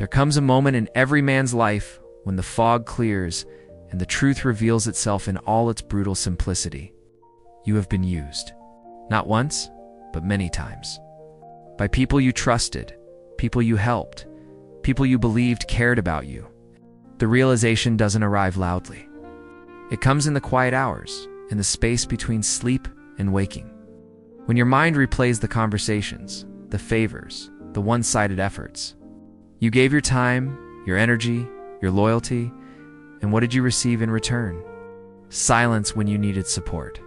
There comes a moment in every man's life when the fog clears and the truth reveals itself in all its brutal simplicity. You have been used, not once, but many times. By people you trusted, people you helped, people you believed cared about you. The realization doesn't arrive loudly. It comes in the quiet hours, in the space between sleep and waking. When your mind replays the conversations, the favors, the one-sided efforts. You gave your time, your energy, your loyalty, and what did you receive in return? Silence when you needed support.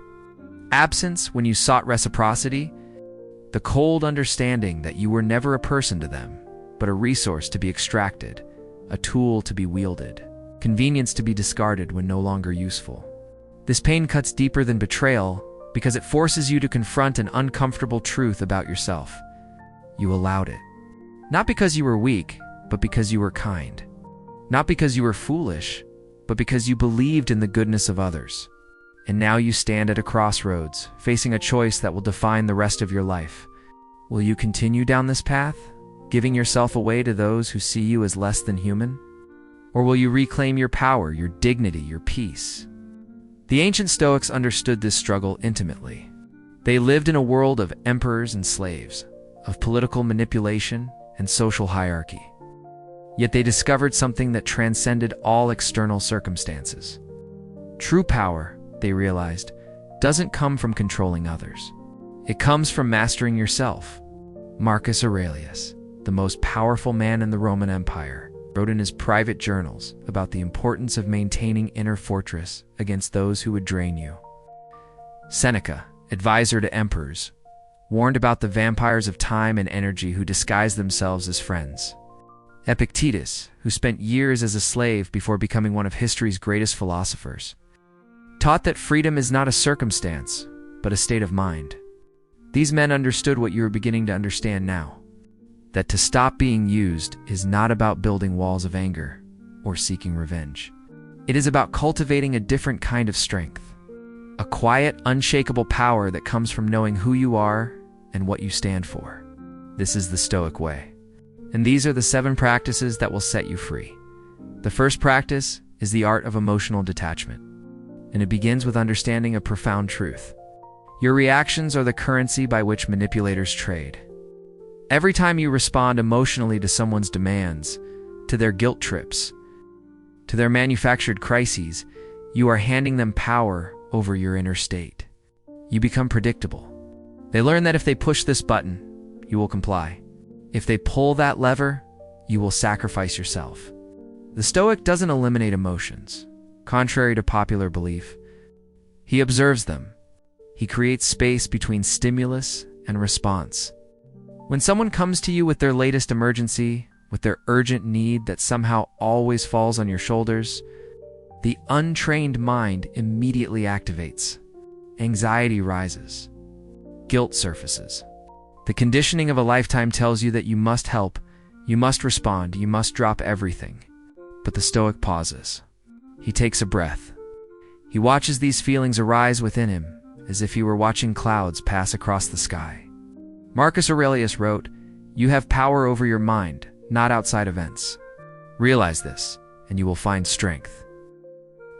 Absence when you sought reciprocity. The cold understanding that you were never a person to them, but a resource to be extracted, a tool to be wielded, convenience to be discarded when no longer useful. This pain cuts deeper than betrayal because it forces you to confront an uncomfortable truth about yourself. You allowed it. Not because you were weak, but because you were kind. Not because you were foolish, but because you believed in the goodness of others. And now you stand at a crossroads, facing a choice that will define the rest of your life. Will you continue down this path, giving yourself away to those who see you as less than human? Or will you reclaim your power, your dignity, your peace? The ancient Stoics understood this struggle intimately. They lived in a world of emperors and slaves, of political manipulation and social hierarchy. Yet they discovered something that transcended all external circumstances. True power, they realized, doesn't come from controlling others. It comes from mastering yourself. Marcus Aurelius, the most powerful man in the Roman Empire, wrote in his private journals about the importance of maintaining inner fortress against those who would drain you. Seneca, advisor to emperors, warned about the vampires of time and energy who disguise themselves as friends. Epictetus, who spent years as a slave before becoming one of history's greatest philosophers, taught that freedom is not a circumstance, but a state of mind. These men understood what you are beginning to understand now, that to stop being used is not about building walls of anger or seeking revenge. It is about cultivating a different kind of strength, a quiet, unshakable power that comes from knowing who you are and what you stand for. This is the Stoic way. And these are the 7 practices that will set you free. The first practice is the art of emotional detachment, and it begins with understanding a profound truth. Your reactions are the currency by which manipulators trade. Every time you respond emotionally to someone's demands, to their guilt trips, to their manufactured crises, you are handing them power over your inner state. You become predictable. They learn that if they push this button, you will comply. If they pull that lever, you will sacrifice yourself. The Stoic doesn't eliminate emotions. Contrary to popular belief, he observes them. He creates space between stimulus and response. When someone comes to you with their latest emergency, with their urgent need that somehow always falls on your shoulders, the untrained mind immediately activates. Anxiety rises. Guilt surfaces. The conditioning of a lifetime tells you that you must help, you must respond, you must drop everything. But the Stoic pauses. He takes a breath. He watches these feelings arise within him, as if he were watching clouds pass across the sky. Marcus Aurelius wrote, "You have power over your mind, not outside events. Realize this, and you will find strength."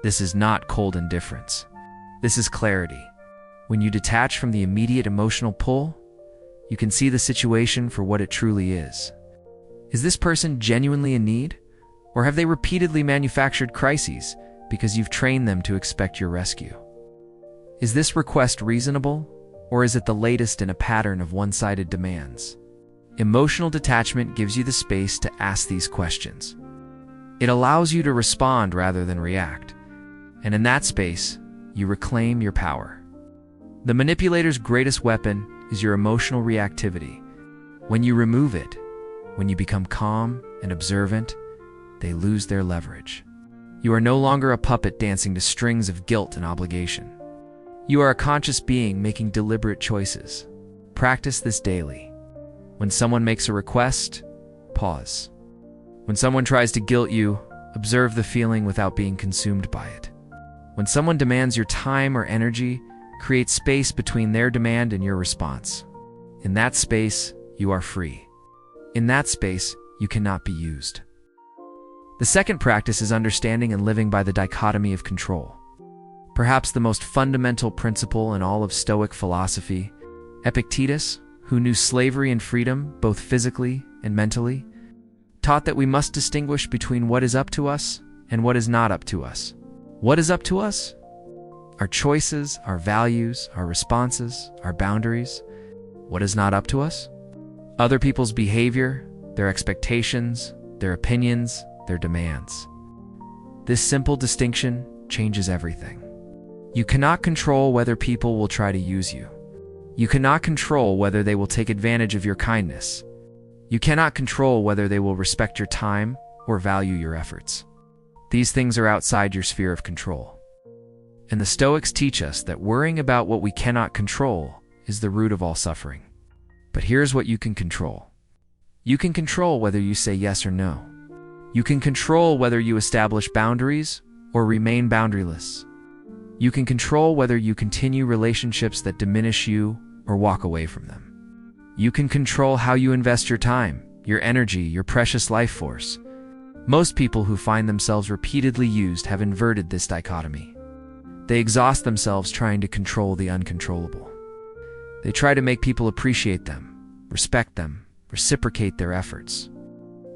This is not cold indifference. This is clarity. When you detach from the immediate emotional pull, you can see the situation for what it truly is. Is this person genuinely in need? Or have they repeatedly manufactured crises because you've trained them to expect your rescue? Is this request reasonable? Or is it the latest in a pattern of one-sided demands? Emotional detachment gives you the space to ask these questions. It allows you to respond rather than react. And in that space, you reclaim your power. The manipulator's greatest weapon is your emotional reactivity. When you remove it, when you become calm and observant, they lose their leverage. You are no longer a puppet dancing to strings of guilt and obligation. You are a conscious being making deliberate choices. Practice this daily. When someone makes a request, pause. When someone tries to guilt you, observe the feeling without being consumed by it. When someone demands your time or energy, create space between their demand and your response. In that space, you are free. In that space, you cannot be used. The second practice is understanding and living by the dichotomy of control. Perhaps the most fundamental principle in all of Stoic philosophy, Epictetus, who knew slavery and freedom both physically and mentally, taught that we must distinguish between what is up to us and what is not up to us. What is up to us? Our choices, our values, our responses, our boundaries. What is not up to us? Other people's behavior, their expectations, their opinions, their demands. This simple distinction changes everything. You cannot control whether people will try to use you. You cannot control whether they will take advantage of your kindness. You cannot control whether they will respect your time or value your efforts. These things are outside your sphere of control. And the Stoics teach us that worrying about what we cannot control is the root of all suffering. But here's what you can control. You can control whether you say yes or no. You can control whether you establish boundaries or remain boundaryless. You can control whether you continue relationships that diminish you or walk away from them. You can control how you invest your time, your energy, your precious life force. Most people who find themselves repeatedly used have inverted this dichotomy. They exhaust themselves trying to control the uncontrollable. They try to make people appreciate them, respect them, reciprocate their efforts.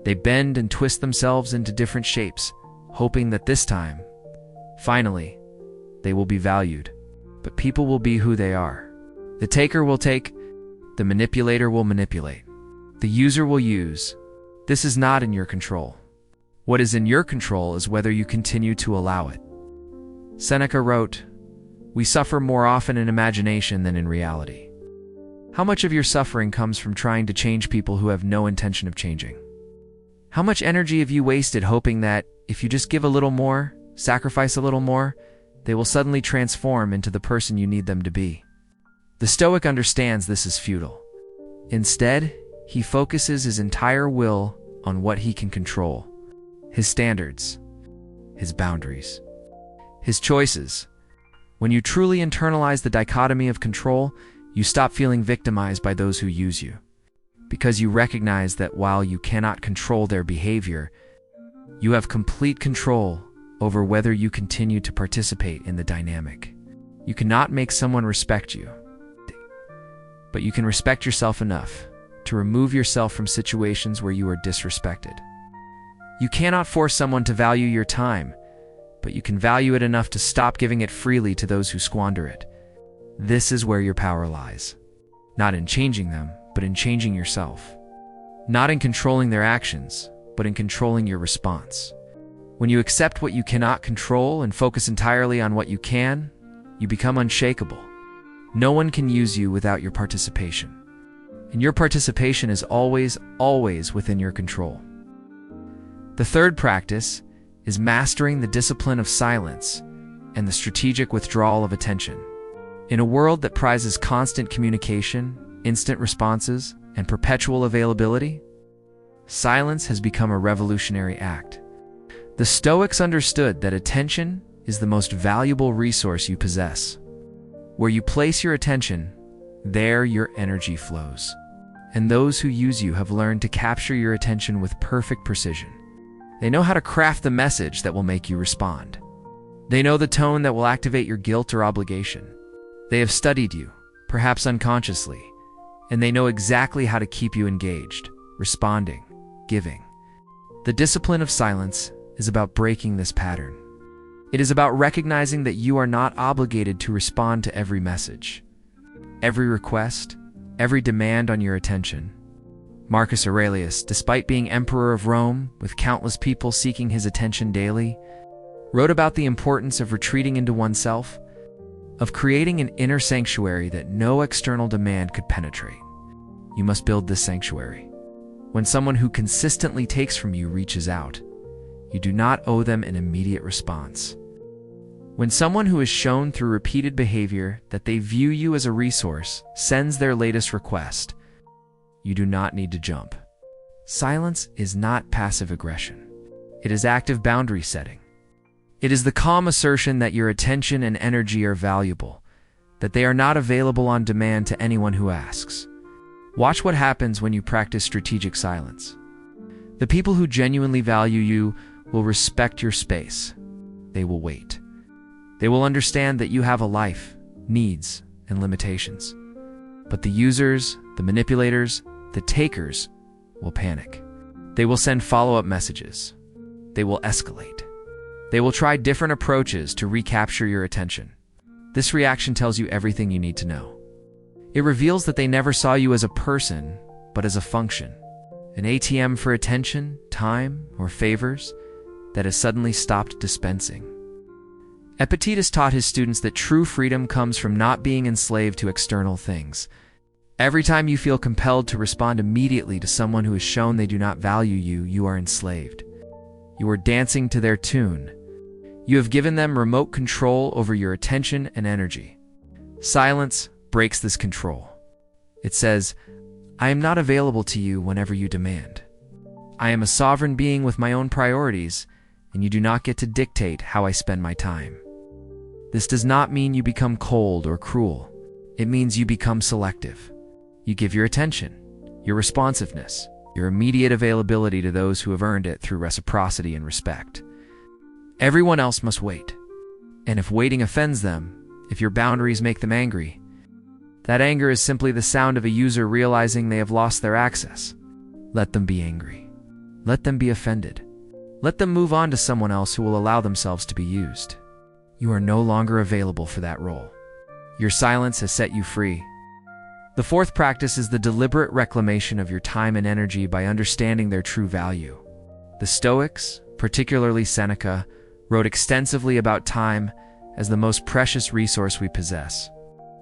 They bend and twist themselves into different shapes, hoping that this time, finally, they will be valued. But people will be who they are. The taker will take, the manipulator will manipulate, the user will use. This is not in your control. What is in your control is whether you continue to allow it. Seneca wrote, "We suffer more often in imagination than in reality." How much of your suffering comes from trying to change people who have no intention of changing? How much energy have you wasted hoping that, if you just give a little more, sacrifice a little more, they will suddenly transform into the person you need them to be? The Stoic understands this is futile. Instead, he focuses his entire will on what he can control: his standards, his boundaries, his choices. When you truly internalize the dichotomy of control, you stop feeling victimized by those who use you. Because you recognize that while you cannot control their behavior, you have complete control over whether you continue to participate in the dynamic. You cannot make someone respect you, but you can respect yourself enough to remove yourself from situations where you are disrespected. You cannot force someone to value your time, but you can value it enough to stop giving it freely to those who squander it. This is where your power lies. Not in changing them, but in changing yourself. Not in controlling their actions, but in controlling your response. When you accept what you cannot control and focus entirely on what you can, you become unshakable. No one can use you without your participation. And your participation is always, always within your control. The third practice is mastering the discipline of silence and the strategic withdrawal of attention. In a world that prizes constant communication, instant responses, and perpetual availability, silence has become a revolutionary act. The Stoics understood that attention is the most valuable resource you possess. Where you place your attention, there your energy flows. And those who use you have learned to capture your attention with perfect precision. They know how to craft the message that will make you respond. They know the tone that will activate your guilt or obligation. They have studied you, perhaps unconsciously, and they know exactly how to keep you engaged, responding, giving. The discipline of silence is about breaking this pattern. It is about recognizing that you are not obligated to respond to every message, every request, every demand on your attention. Marcus Aurelius, despite being emperor of Rome, with countless people seeking his attention daily, wrote about the importance of retreating into oneself, of creating an inner sanctuary that no external demand could penetrate. You must build this sanctuary. When someone who consistently takes from you reaches out, you do not owe them an immediate response. When someone who has shown through repeated behavior that they view you as a resource sends their latest request, you do not need to jump. Silence is not passive aggression. It is active boundary setting. It is the calm assertion that your attention and energy are valuable, that they are not available on demand to anyone who asks. Watch what happens when you practice strategic silence. The people who genuinely value you will respect your space. They will wait. They will understand that you have a life, needs, and limitations. But the users, the manipulators, the takers will panic. They will send follow-up messages. They will escalate. They will try different approaches to recapture your attention. This reaction tells you everything you need to know. It reveals that they never saw you as a person, but as a function. An ATM for attention, time, or favors that has suddenly stopped dispensing. Epictetus taught his students that true freedom comes from not being enslaved to external things. Every time you feel compelled to respond immediately to someone who has shown they do not value you, you are enslaved. You are dancing to their tune. You have given them remote control over your attention and energy. Silence breaks this control. It says, I am not available to you whenever you demand. I am a sovereign being with my own priorities, and you do not get to dictate how I spend my time. This does not mean you become cold or cruel. It means you become selective. You give your attention, your responsiveness, your immediate availability to those who have earned it through reciprocity and respect. Everyone else must wait. And if waiting offends them, if your boundaries make them angry, that anger is simply the sound of a user realizing they have lost their access. Let them be angry. Let them be offended. Let them move on to someone else who will allow themselves to be used. You are no longer available for that role. Your silence has set you free. The fourth practice is the deliberate reclamation of your time and energy by understanding their true value. The Stoics, particularly Seneca, wrote extensively about time as the most precious resource we possess.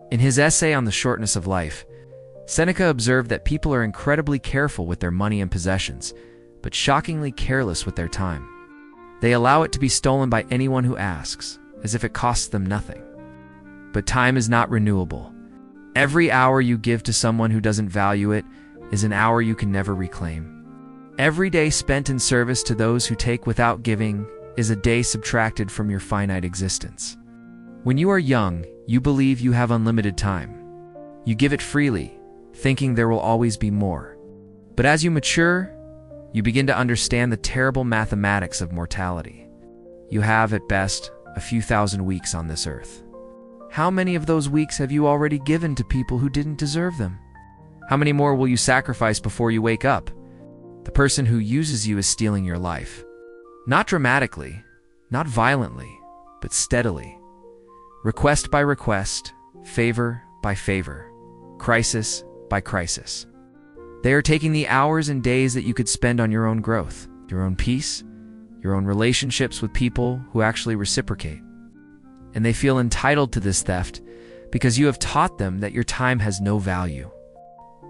In his essay on the shortness of life, Seneca observed that people are incredibly careful with their money and possessions, but shockingly careless with their time. They allow it to be stolen by anyone who asks, as if it costs them nothing. But time is not renewable. Every hour you give to someone who doesn't value it is an hour you can never reclaim. Every day spent in service to those who take without giving is a day subtracted from your finite existence. When you are young, you believe you have unlimited time. You give it freely, thinking there will always be more. But as you mature, you begin to understand the terrible mathematics of mortality. You have, at best, a few thousand weeks on this earth. How many of those weeks have you already given to people who didn't deserve them? How many more will you sacrifice before you wake up? The person who uses you is stealing your life. Not dramatically, not violently, but steadily. Request by request, favor by favor, crisis by crisis. They are taking the hours and days that you could spend on your own growth, your own peace, your own relationships with people who actually reciprocate. And they feel entitled to this theft because you have taught them that your time has no value.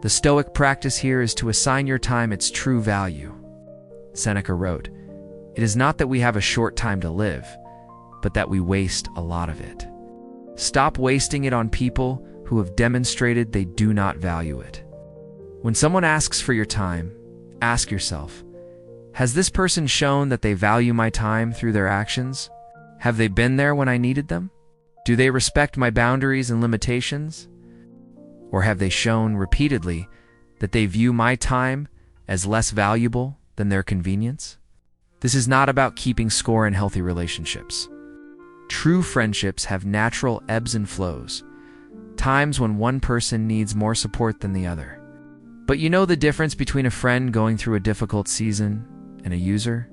The Stoic practice here is to assign your time its true value. Seneca wrote, "It is not that we have a short time to live, but that we waste a lot of it." Stop wasting it on people who have demonstrated they do not value it. When someone asks for your time, ask yourself, has this person shown that they value my time through their actions? Have they been there when I needed them? Do they respect my boundaries and limitations? Or have they shown repeatedly that they view my time as less valuable than their convenience? This is not about keeping score in healthy relationships. True friendships have natural ebbs and flows, times when one person needs more support than the other. But you know the difference between a friend going through a difficult season and a user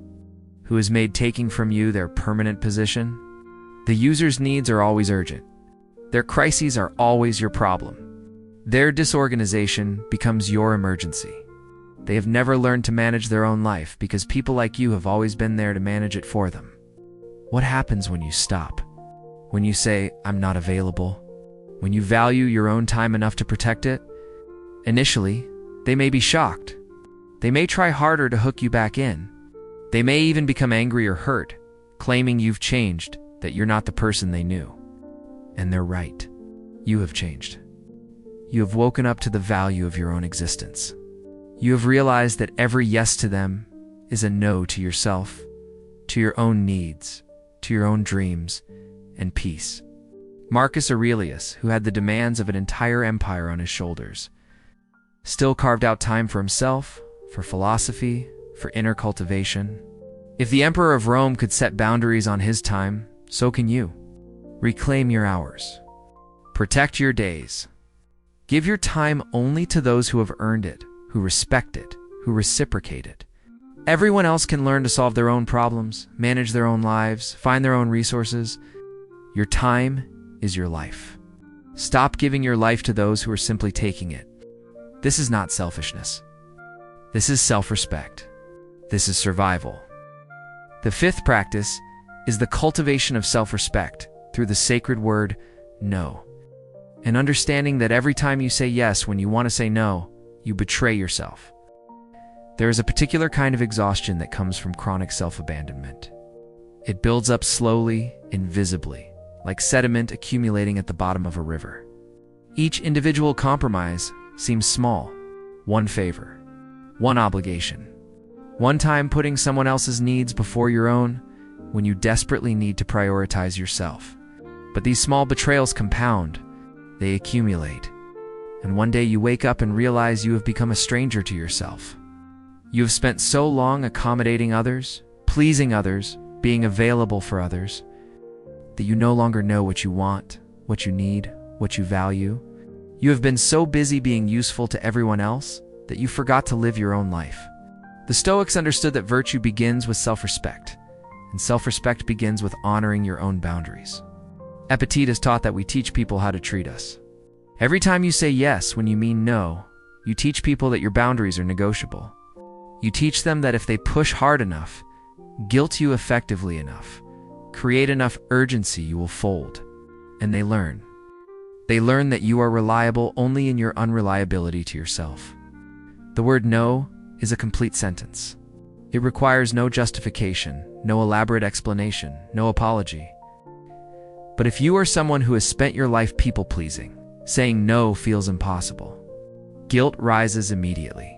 who has made taking from you their permanent position? The user's needs are always urgent. Their crises are always your problem. Their disorganization becomes your emergency. They have never learned to manage their own life because people like you have always been there to manage it for them. What happens when you stop? When you say, "I'm not available"? When you value your own time enough to protect it? Initially, they may be shocked. They may try harder to hook you back in. They may even become angry or hurt, claiming you've changed, that you're not the person they knew. And they're right. You have changed. You have woken up to the value of your own existence. You have realized that every yes to them is a no to yourself, to your own needs, to your own dreams, and peace. Marcus Aurelius, who had the demands of an entire empire on his shoulders, still carved out time for himself, for philosophy, for inner cultivation. If the Emperor of Rome could set boundaries on his time, so can you. Reclaim your hours. Protect your days. Give your time only to those who have earned it, who respect it, who reciprocate it. Everyone else can learn to solve their own problems, manage their own lives, find their own resources. Your time is your life. Stop giving your life to those who are simply taking it. This is not selfishness. This is self-respect. This is survival. The fifth practice is the cultivation of self-respect through the sacred word, no. And understanding that every time you say yes when you want to say no, you betray yourself. There is a particular kind of exhaustion that comes from chronic self-abandonment. It builds up slowly, invisibly, like sediment accumulating at the bottom of a river. Each individual compromise seems small. One favor, one obligation, one time putting someone else's needs before your own when you desperately need to prioritize yourself. But these small betrayals compound, they accumulate, and one day you wake up and realize you have become a stranger to yourself. You have spent so long accommodating others, pleasing others, being available for others, that you no longer know what you want, what you need, what you value. You have been so busy being useful to everyone else that you forgot to live your own life. The Stoics understood that virtue begins with self-respect, and self-respect begins with honoring your own boundaries. Epictetus taught that we teach people how to treat us. Every time you say yes when you mean no, you teach people that your boundaries are negotiable. You teach them that if they push hard enough, guilt you effectively enough, create enough urgency, you will fold. And they learn. They learn that you are reliable only in your unreliability to yourself. The word no is a complete sentence. It requires no justification, no elaborate explanation, no apology. But if you are someone who has spent your life people-pleasing, saying no feels impossible. Guilt rises immediately.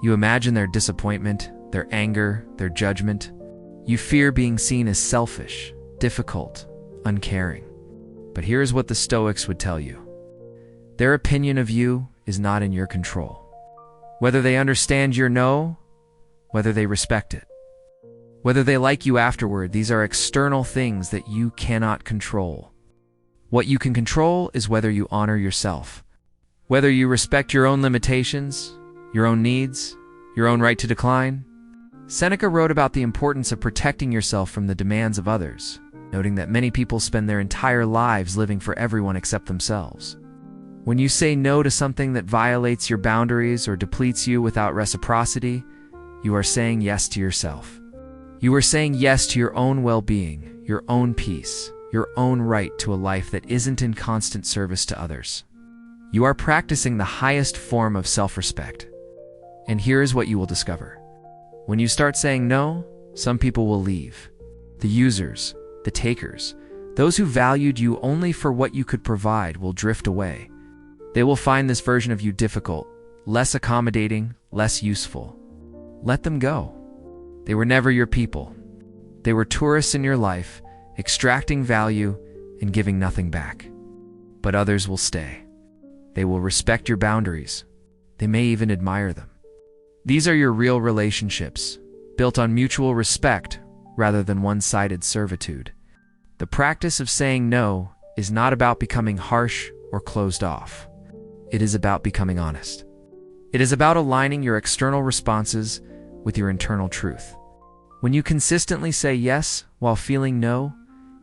You imagine their disappointment, their anger, their judgment. You fear being seen as selfish, difficult, uncaring. But here's what the Stoics would tell you. Their opinion of you is not in your control. Whether they understand your no, whether they respect it, whether they like you afterward, these are external things that you cannot control. What you can control is whether you honor yourself, whether you respect your own limitations, your own needs, your own right to decline. Seneca wrote about the importance of protecting yourself from the demands of others, noting that many people spend their entire lives living for everyone except themselves. When you say no to something that violates your boundaries or depletes you without reciprocity, you are saying yes to yourself. You are saying yes to your own well-being, your own peace, your own right to a life that isn't in constant service to others. You are practicing the highest form of self-respect. And here is what you will discover. When you start saying no, some people will leave. The users, the takers, those who valued you only for what you could provide will drift away. They will find this version of you difficult, less accommodating, less useful. Let them go. They were never your people. They were tourists in your life, extracting value and giving nothing back. But others will stay. They will respect your boundaries. They may even admire them. These are your real relationships, built on mutual respect rather than one-sided servitude. The practice of saying no is not about becoming harsh or closed off. It is about becoming honest. It is about aligning your external responses with your internal truth. When you consistently say yes while feeling no,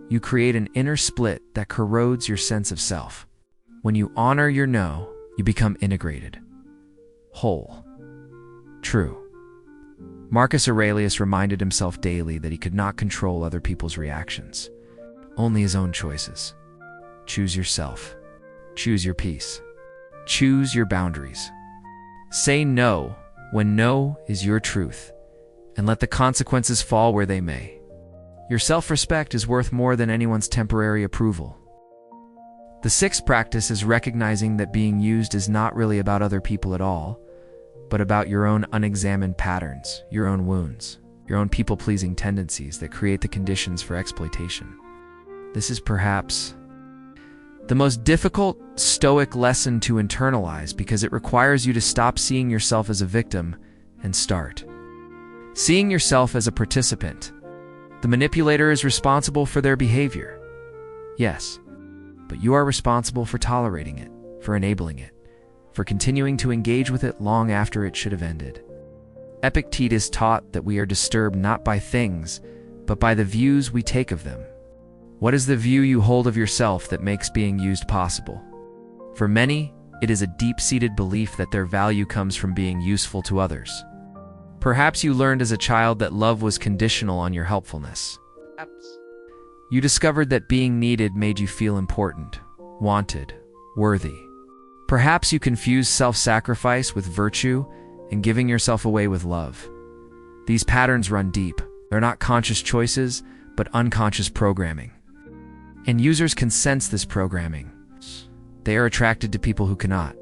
you create an inner split that corrodes your sense of self. When you honor your no, you become integrated, whole, true. Marcus Aurelius reminded himself daily that he could not control other people's reactions, only his own choices. Choose yourself. Choose your peace. Choose your boundaries. Say no when no is your truth, and let the consequences fall where they may. Your self-respect is worth more than anyone's temporary approval. The sixth practice is recognizing that being used is not really about other people at all, but about your own unexamined patterns, your own wounds, your own people-pleasing tendencies that create the conditions for exploitation. This is perhaps the most difficult Stoic lesson to internalize because it requires you to stop seeing yourself as a victim and start seeing yourself as a participant. The manipulator is responsible for their behavior. Yes, but you are responsible for tolerating it, for enabling it, for continuing to engage with it long after it should have ended. Epictetus taught that we are disturbed not by things, but by the views we take of them. What is the view you hold of yourself that makes being used possible? For many, it is a deep-seated belief that their value comes from being useful to others. Perhaps you learned as a child that love was conditional on your helpfulness. You discovered that being needed made you feel important, wanted, worthy. Perhaps you confused self-sacrifice with virtue and giving yourself away with love. These patterns run deep. They're not conscious choices, but unconscious programming. And users can sense this programming. They are attracted to people who cannot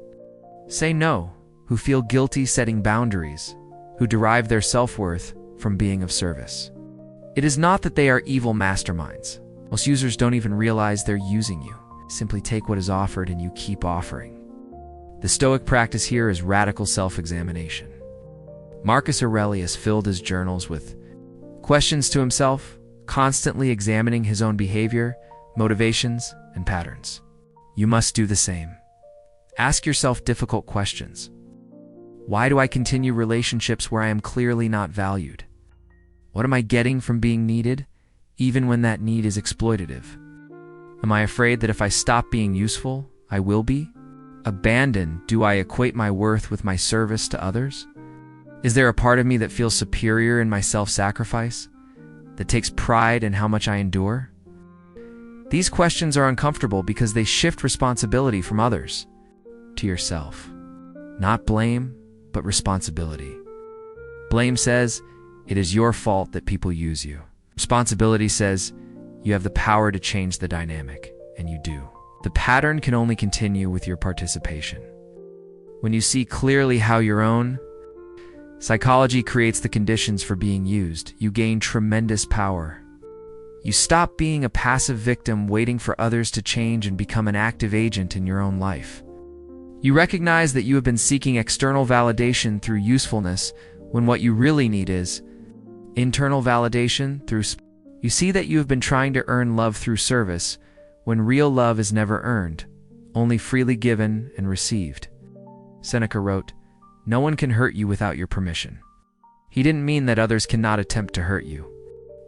say no, who feel guilty setting boundaries, who derive their self-worth from being of service. It is not that they are evil masterminds. Most users don't even realize they're using you. Simply take what is offered and you keep offering. The Stoic practice here is radical self-examination. Marcus Aurelius filled his journals with questions to himself, constantly examining his own behavior, motivations, and patterns. You must do the same. Ask yourself difficult questions. Why do I continue relationships where I am clearly not valued? What am I getting from being needed, even when that need is exploitative? Am I afraid that if I stop being useful, I will be? Do I equate my worth with my service to others? Is there a part of me that feels superior in my self-sacrifice, that takes pride in how much I endure? These questions are uncomfortable because they shift responsibility from others to yourself. Not blame, but responsibility. Blame says, it is your fault that people use you. Responsibility says, you have the power to change the dynamic, and you do. The pattern can only continue with your participation. When you see clearly how your own psychology creates the conditions for being used, you gain tremendous power. You stop being a passive victim waiting for others to change and become an active agent in your own life. You recognize that you have been seeking external validation through usefulness when what you really need is internal validation through. You see that you have been trying to earn love through service when real love is never earned, only freely given and received. Seneca wrote, "No one can hurt you without your permission." He didn't mean that others cannot attempt to hurt you.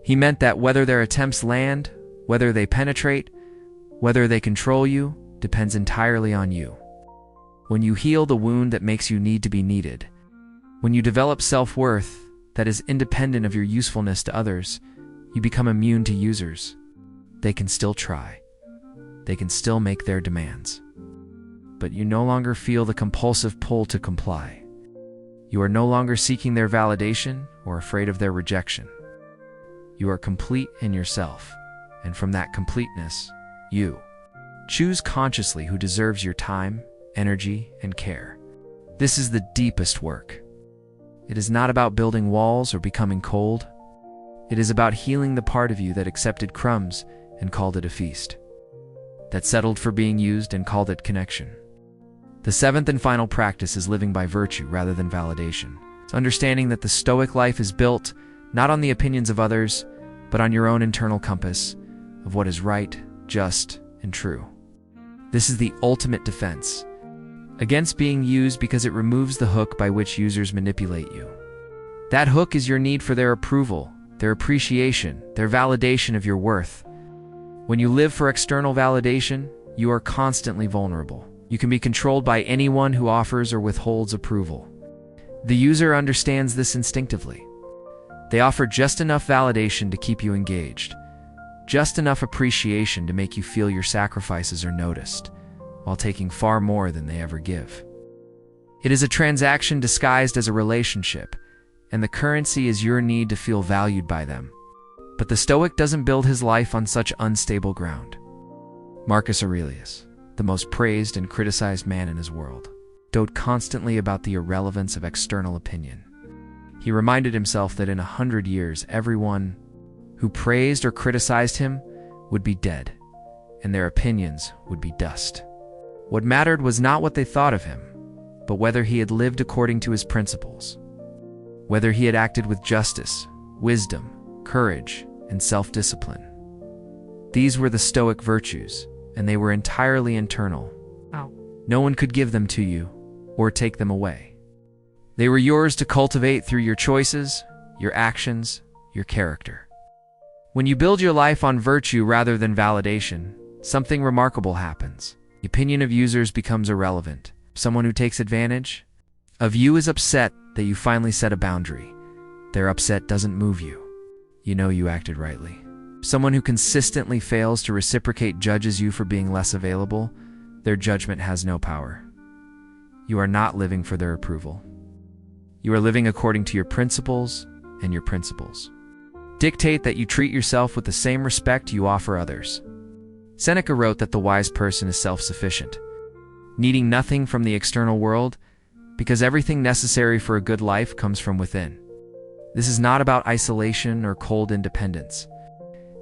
He meant that whether their attempts land, whether they penetrate, whether they control you, depends entirely on you. When you heal the wound that makes you need to be needed, when you develop self-worth that is independent of your usefulness to others, you become immune to users. They can still try. They can still make their demands. But you no longer feel the compulsive pull to comply. You are no longer seeking their validation or afraid of their rejection. You are complete in yourself, and from that completeness, you choose consciously who deserves your time, energy, and care. This is the deepest work. It is not about building walls or becoming cold. It is about healing the part of you that accepted crumbs and called it a feast, that settled for being used and called it connection. The seventh and final practice is living by virtue rather than validation. It's understanding that the Stoic life is built not on the opinions of others, but on your own internal compass of what is right, just, and true. This is the ultimate defense against being used because it removes the hook by which users manipulate you. That hook is your need for their approval, their appreciation, their validation of your worth. When you live for external validation, you are constantly vulnerable. You can be controlled by anyone who offers or withholds approval. The user understands this instinctively. They offer just enough validation to keep you engaged, just enough appreciation to make you feel your sacrifices are noticed, while taking far more than they ever give. It is a transaction disguised as a relationship, and the currency is your need to feel valued by them. But the Stoic doesn't build his life on such unstable ground. Marcus Aurelius, the most praised and criticized man in his world, doted constantly about the irrelevance of external opinion. He reminded himself that in 100 years, everyone who praised or criticized him would be dead, and their opinions would be dust. What mattered was not what they thought of him, but whether he had lived according to his principles. whether he had acted with justice, wisdom, courage, and self-discipline. These were the Stoic virtues, and they were entirely internal. No one could give them to you or take them away. They were yours to cultivate through your choices, your actions, your character. When you build your life on virtue rather than validation, something remarkable happens. The opinion of users becomes irrelevant. Someone who takes advantage of you is upset that you finally set a boundary. Their upset doesn't move you. You know you acted rightly. Someone who consistently fails to reciprocate judges you for being less available. Their judgment has no power. You are not living for their approval. You are living according to your principles, and your principles dictate that you treat yourself with the same respect you offer others. Seneca wrote that the wise person is self-sufficient, needing nothing from the external world, because everything necessary for a good life comes from within. This is not about isolation or cold independence.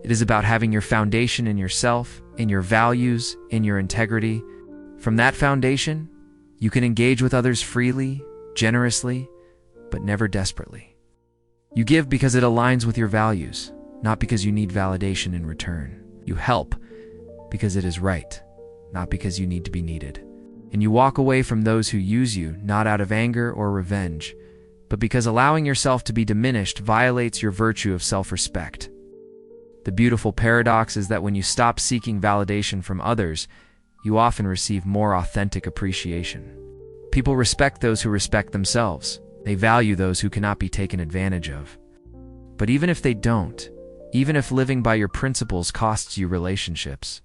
It is about having your foundation in yourself, in your values, in your integrity. From that foundation, you can engage with others freely, generously, but never desperately. You give because it aligns with your values, not because you need validation in return. You help because it is right, not because you need to be needed. And you walk away from those who use you, not out of anger or revenge, but because allowing yourself to be diminished violates your virtue of self-respect. The beautiful paradox is that when you stop seeking validation from others, you often receive more authentic appreciation. People respect those who respect themselves. They value those who cannot be taken advantage of. But even if they don't, even if living by your principles costs you relationships,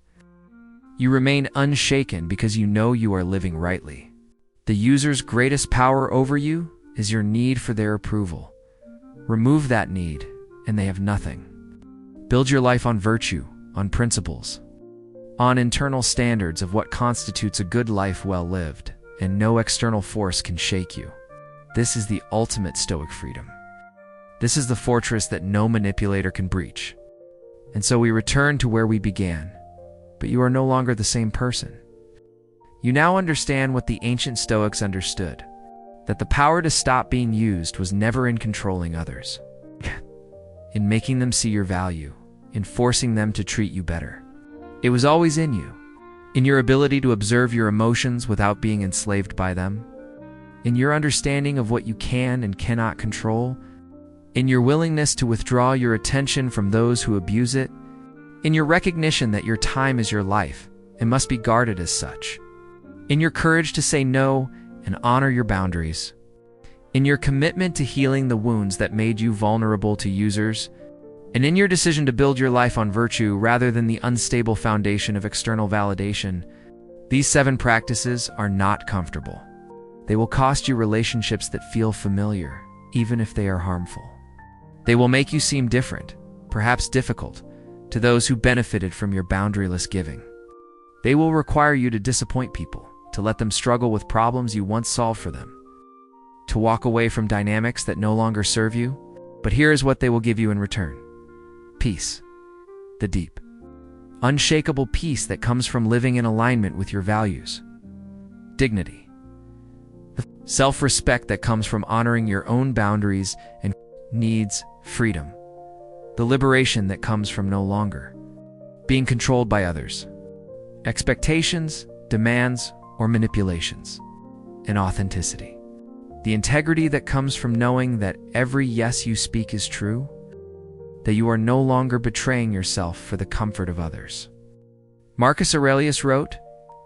you remain unshaken because you know you are living rightly. The user's greatest power over you is your need for their approval. Remove that need, and they have nothing. Build your life on virtue, on principles, on internal standards of what constitutes a good life well lived, and no external force can shake you. This is the ultimate Stoic freedom. This is the fortress that no manipulator can breach. And so we return to where we began, but you are no longer the same person. You now understand what the ancient Stoics understood, that the power to stop being used was never in controlling others, in making them see your value, in forcing them to treat you better. It was always in you, in your ability to observe your emotions without being enslaved by them, in your understanding of what you can and cannot control, in your willingness to withdraw your attention from those who abuse it, in your recognition that your time is your life and must be guarded as such, in your courage to say no and honor your boundaries, in your commitment to healing the wounds that made you vulnerable to users, and in your decision to build your life on virtue rather than the unstable foundation of external validation. These 7 practices are not comfortable. They will cost you relationships that feel familiar, even if they are harmful. They will make you seem different, perhaps difficult, to those who benefited from your boundaryless giving. They will require you to disappoint people, to let them struggle with problems you once solved for them, to walk away from dynamics that no longer serve you. But here is what they will give you in return: peace, the deep, unshakable peace that comes from living in alignment with your values; dignity, the self-respect that comes from honoring your own boundaries and needs; freedom, the liberation that comes from no longer being controlled by others' expectations, demands, or manipulations; and authenticity, the integrity that comes from knowing that every yes you speak is true, that you are no longer betraying yourself for the comfort of others. Marcus Aurelius wrote,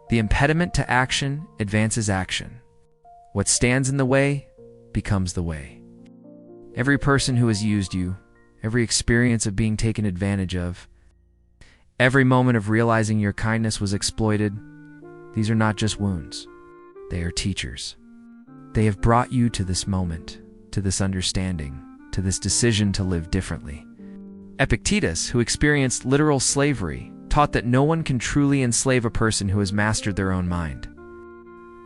"The impediment to action advances action. What stands in the way becomes the way." Every person who has used you, every experience of being taken advantage of, every moment of realizing your kindness was exploited, these are not just wounds. They are teachers. They have brought you to this moment, to this understanding, to this decision to live differently. Epictetus, who experienced literal slavery, taught that no one can truly enslave a person who has mastered their own mind.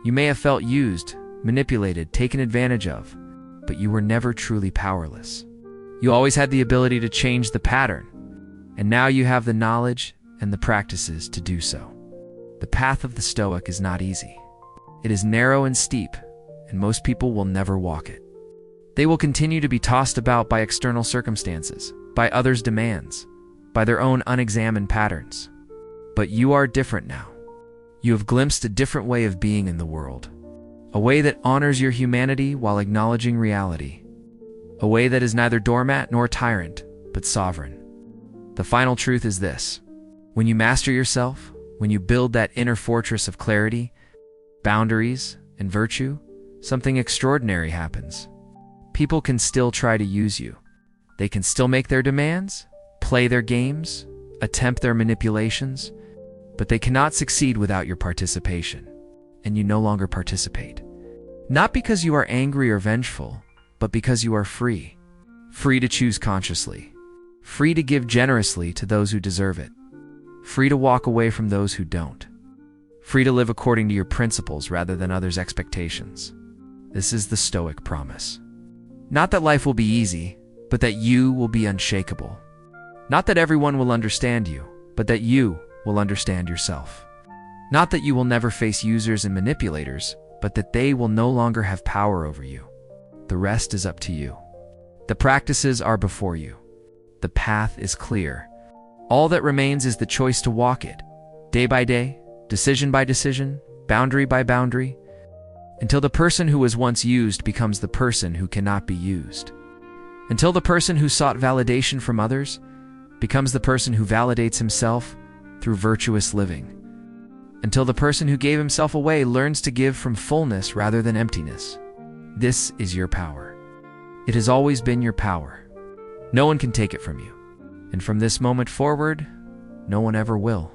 You may have felt used, manipulated, taken advantage of, but you were never truly powerless. You always had the ability to change the pattern, and now you have the knowledge and the practices to do so. The path of the Stoic is not easy. It is narrow and steep, and most people will never walk it. They will continue to be tossed about by external circumstances, by others' demands, by their own unexamined patterns. But you are different now. You have glimpsed a different way of being in the world, a way that honors your humanity while acknowledging reality, a way that is neither doormat nor tyrant, but sovereign. The final truth is this: when you master yourself, when you build that inner fortress of clarity, boundaries, and virtue, something extraordinary happens. People can still try to use you. They can still make their demands, play their games, attempt their manipulations, but they cannot succeed without your participation. And you no longer participate. Not because you are angry or vengeful, but because you are free. Free to choose consciously. Free to give generously to those who deserve it. Free to walk away from those who don't. Free to live according to your principles rather than others' expectations. This is the Stoic promise. Not that life will be easy, but that you will be unshakable. Not that everyone will understand you, but that you will understand yourself. Not that you will never face users and manipulators, but that they will no longer have power over you. The rest is up to you. The practices are before you. The path is clear. All that remains is the choice to walk it, day by day, decision by decision, boundary by boundary, until the person who was once used becomes the person who cannot be used. Until the person who sought validation from others becomes the person who validates himself through virtuous living. Until the person who gave himself away learns to give from fullness rather than emptiness. This is your power. It has always been your power. No one can take it from you. And from this moment forward, no one ever will.